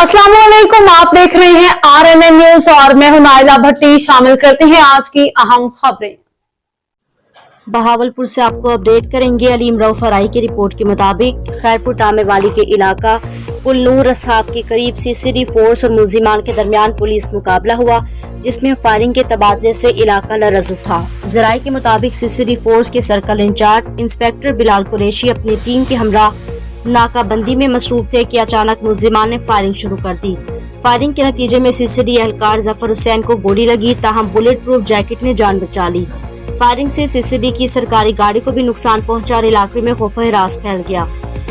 अस्सलाम वालेकुम, आप देख रहे हैं RNN न्यूज और मैं हूं नाइला भट्टी। शामिल करते हैं आज की अहम खबरें। बहावलपुर से आपको अपडेट करेंगे। अलीम रऊफ फराई की रिपोर्ट के मुताबिक खैरपुर टामे वाली के इलाका पुल नूर असहाब के करीब सीसीडी फोर्स और मुल्जिमान के दरमियान पुलिस मुकाबला हुआ, जिसमें फायरिंग के तबादले से इलाका लरज़ उठा। जराये के मुताबिक सीसीडी फोर्स के circle in-charge inspector Bilal Qureshi अपनी टीम के हमरा नाकाबंदी में मसरूफ थे कि अचानक मुल्जिमान ने फायरिंग शुरू कर दी। फायरिंग के नतीजे में सीसीडी एहलकार जफर हुसैन को गोली लगी, ताहम बुलेट प्रूफ जैकेट ने जान बचा ली। फायरिंग से सीसीडी की सरकारी गाड़ी को भी नुकसान पहुंचा और इलाके में खौफ हिरास फैल गया।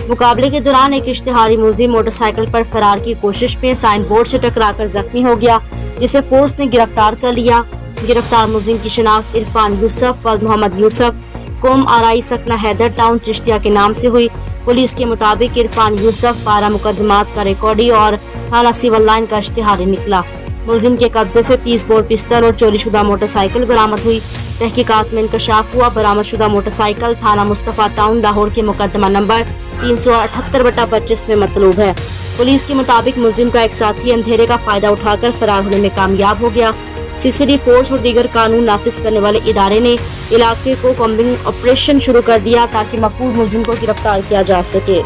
मुकाबले के दौरान एक इश्तिहारी मुल्जिम मोटरसाइकिल पर फरार की कोशिश में साइन बोर्ड से टकराकर जख्मी हो गया, जिसे फोर्स ने गिरफ्तार कर लिया। गिरफ्तार मुल्जिम की शिनाख्त इरफान यूसुफ व मोहम्मद यूसुफ कोम आराई सकना हैदर टाउन चिश्तिया के नाम से हुई। पुलिस के मुताबिक इरफान यूसुफ 12 मुकदमात का रिकॉर्डी और थाना सिविल लाइन का इश्तिहारी निकला। मुल्जिम के कब्जे से 30 बोर पिस्तल और चोरीशुदा मोटरसाइकिल बरामद हुई। तहकीकात में इंकशाफ हुआ बरामदशुदा मोटरसाइकिल थाना मुस्तफा टाउन लाहौर के मुकदमा नंबर 378/25 में मतलूब है। पुलिस के मुताबिक मुल्जिम का एक साथी अंधेरे का फायदा उठाकर फरार होने में कामयाब हो गया। सीसीडी फोर्स और दीगर कानून नाफिज करने वाले इदारे ने इलाके को कॉम्बिंग ऑपरेशन शुरू कर दिया ताकि मफूद मुल्जिम को गिरफ्तार किया जा सके।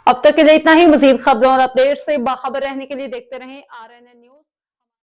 अब तक के लिए इतना ही। मजीद खबरों और अपडेट से बाखबर रहने के लिए देखते रहें RNN न्यूज।